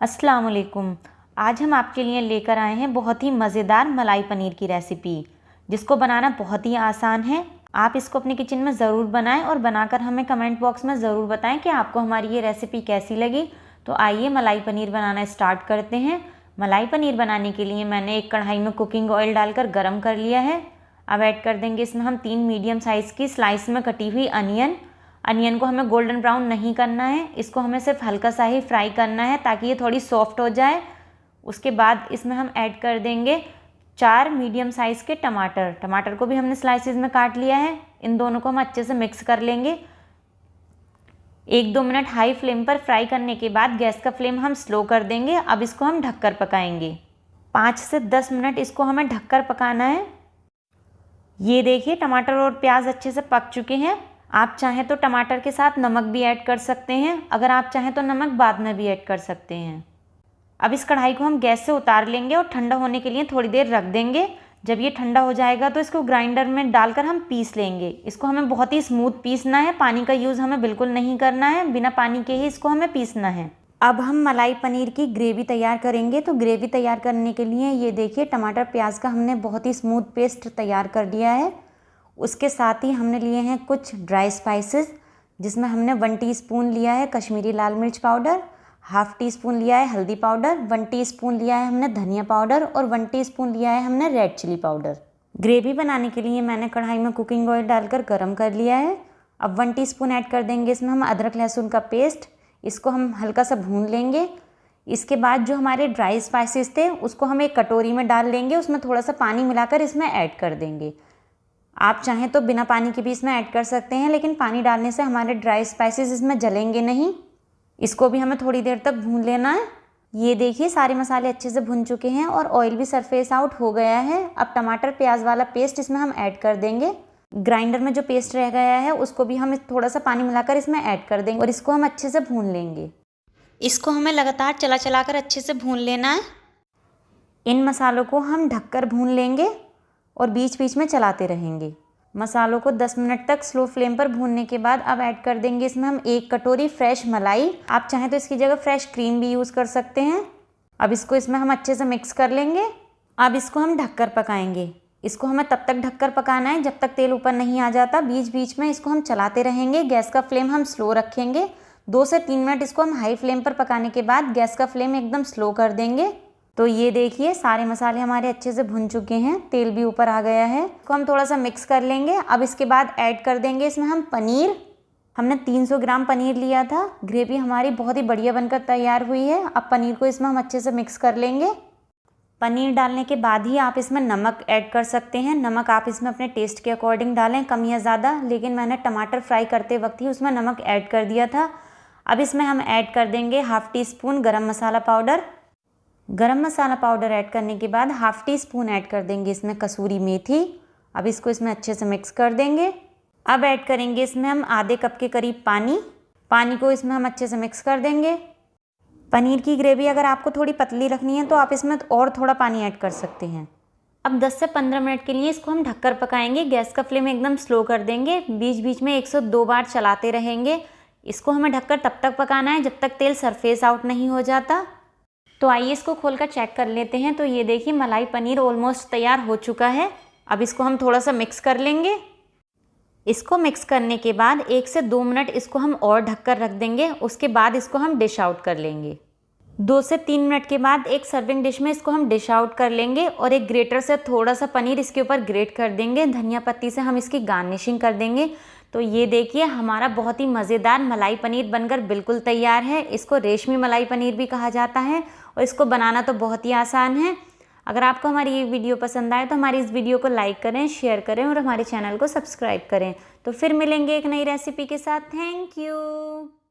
अस्सलाम वालेकुम। आज हम आपके लिए लेकर आए हैं बहुत ही मज़ेदार मलाई पनीर की रेसिपी, जिसको बनाना बहुत ही आसान है। आप इसको अपने किचन में ज़रूर बनाएं और बनाकर हमें कमेंट बॉक्स में ज़रूर बताएं कि आपको हमारी ये रेसिपी कैसी लगी। तो आइए मलाई पनीर बनाना स्टार्ट करते हैं। मलाई पनीर बनाने के लिए मैंने एक कढ़ाई में कुकिंग ऑयल डालकर गर्म कर लिया है। अब ऐड कर देंगे इसमें हम 3 मीडियम साइज़ की स्लाइस में कटी हुई अनियन को हमें गोल्डन ब्राउन नहीं करना है, इसको हमें सिर्फ हल्का सा ही फ्राई करना है ताकि ये थोड़ी सॉफ्ट हो जाए। उसके बाद इसमें हम ऐड कर देंगे 4 मीडियम साइज़ के टमाटर को भी हमने स्लाइसेस में काट लिया है। इन दोनों को हम अच्छे से मिक्स कर लेंगे। 1-2 मिनट हाई फ्लेम पर फ्राई करने के बाद गैस का फ्लेम हम स्लो कर देंगे। अब इसको हम ढककर पकाएंगे। 5 से 10 मिनट इसको हमें ढककर पकाना है। ये देखिए टमाटर और प्याज अच्छे से पक चुके हैं। आप चाहें तो टमाटर के साथ नमक भी ऐड कर सकते हैं, अगर आप चाहें तो नमक बाद में भी ऐड कर सकते हैं। अब इस कढ़ाई को हम गैस से उतार लेंगे और ठंडा होने के लिए थोड़ी देर रख देंगे। जब ये ठंडा हो जाएगा तो इसको ग्राइंडर में डालकर हम पीस लेंगे। इसको हमें बहुत ही स्मूथ पीसना है, पानी का यूज़ हमें बिल्कुल नहीं करना है, बिना पानी के ही इसको हमें पीसना है। अब हम मलाई पनीर की ग्रेवी तैयार करेंगे। तो ग्रेवी तैयार करने के लिए ये देखिए टमाटर प्याज का हमने बहुत ही स्मूथ पेस्ट तैयार कर दिया है। उसके साथ ही हमने लिए हैं कुछ ड्राई स्पाइसेस, जिसमें हमने 1 टीस्पून लिया है कश्मीरी लाल मिर्च पाउडर, ½ टीस्पून लिया है हल्दी पाउडर, 1 टीस्पून लिया है हमने धनिया पाउडर और 1 टीस्पून लिया है हमने रेड चिली पाउडर। ग्रेवी बनाने के लिए मैंने कढ़ाई में कुकिंग ऑयल डालकर गरम कर लिया है। अब 1 टीस्पून ऐड कर देंगे इसमें हम अदरक लहसुन का पेस्ट। इसको हम हल्का सा भून लेंगे। इसके बाद जो हमारे ड्राई स्पाइसेस थे उसको हम एक कटोरी में डाल लेंगे। उसमें थोड़ा सा पानी मिलाकर इसमें ऐड कर देंगे। आप चाहें तो बिना पानी के भी इसमें ऐड कर सकते हैं, लेकिन पानी डालने से हमारे ड्राई स्पाइसेस इसमें जलेंगे नहीं। इसको भी हमें थोड़ी देर तक भून लेना है। ये देखिए सारे मसाले अच्छे से भुन चुके हैं और ऑयल भी सरफेस आउट हो गया है। अब टमाटर प्याज वाला पेस्ट इसमें हम ऐड कर देंगे। ग्राइंडर में जो पेस्ट रह गया है उसको भी हम थोड़ा सा पानी मिलाकर इसमें ऐड कर देंगे और इसको हम अच्छे से भून लेंगे। इसको हमें लगातार चला कर अच्छे से भून लेना है। इन मसालों को हम ढककर भून लेंगे और बीच बीच में चलाते रहेंगे। मसालों को 10 मिनट तक स्लो फ्लेम पर भूनने के बाद अब ऐड कर देंगे इसमें हम 1 कटोरी फ्रेश मलाई। आप चाहें तो इसकी जगह फ्रेश क्रीम भी यूज़ कर सकते हैं। अब इसको इसमें हम अच्छे से मिक्स कर लेंगे। अब इसको हम ढककर पकाएंगे। इसको हमें तब तक ढककर पकाना है जब तक तेल ऊपर नहीं आ जाता। बीच बीच में इसको हम चलाते रहेंगे। गैस का फ्लेम हम स्लो रखेंगे। 2 से 3 मिनट इसको हम हाई फ्लेम पर पकाने के बाद गैस का फ्लेम एकदम स्लो कर देंगे। तो ये देखिए सारे मसाले हमारे अच्छे से भुन चुके हैं, तेल भी ऊपर आ गया है। इसको हम थोड़ा सा मिक्स कर लेंगे। अब इसके बाद ऐड कर देंगे इसमें हम पनीर। हमने 300 ग्राम पनीर लिया था। ग्रेवी हमारी बहुत ही बढ़िया बनकर तैयार हुई है। अब पनीर को इसमें हम अच्छे से मिक्स कर लेंगे। पनीर डालने के बाद ही आप इसमें नमक ऐड कर सकते हैं। नमक आप इसमें अपने टेस्ट के अकॉर्डिंग डालें, कम या ज़्यादा, लेकिन मैंने टमाटर फ्राई करते वक्त ही उसमें नमक ऐड कर दिया था। अब इसमें हम ऐड कर देंगे ½ टीस्पून गरम मसाला पाउडर। गरम मसाला पाउडर ऐड करने के बाद ½ टीस्पून ऐड कर देंगे इसमें कसूरी मेथी। अब इसको इसमें अच्छे से मिक्स कर देंगे। अब ऐड करेंगे इसमें हम आधे कप के करीब पानी को इसमें हम अच्छे से मिक्स कर देंगे। पनीर की ग्रेवी अगर आपको थोड़ी पतली रखनी है तो आप इसमें और थोड़ा पानी ऐड कर सकते हैं। अब 10 से 15 मिनट के लिए इसको हम ढककर पकाएंगे। गैस का फ्लेम एकदम स्लो कर देंगे। बीच बीच में 102 बार चलाते रहेंगे। इसको हमें ढककर तब तक पकाना है जब तक तेल सरफेस आउट नहीं हो जाता। तो आइए इसको खोलकर चेक कर लेते हैं। तो ये देखिए मलाई पनीर ऑलमोस्ट तैयार हो चुका है। अब इसको हम थोड़ा सा मिक्स कर लेंगे। इसको मिक्स करने के बाद 1 से 2 मिनट इसको हम और ढककर रख देंगे। उसके बाद इसको हम डिश आउट कर लेंगे। 2 से 3 मिनट के बाद एक सर्विंग डिश में इसको हम डिश आउट कर लेंगे और एक ग्रेटर से थोड़ा सा पनीर इसके ऊपर ग्रेट कर देंगे। धनिया पत्ती से हम इसकी गार्निशिंग कर देंगे। तो ये देखिए हमारा बहुत ही मज़ेदार मलाई पनीर बनकर बिल्कुल तैयार है। इसको रेशमी मलाई पनीर भी कहा जाता है और इसको बनाना तो बहुत ही आसान है। अगर आपको हमारी ये वीडियो पसंद आए तो हमारी इस वीडियो को लाइक करें, शेयर करें और हमारे चैनल को सब्सक्राइब करें। तो फिर मिलेंगे एक नई रेसिपी के साथ। Thank you.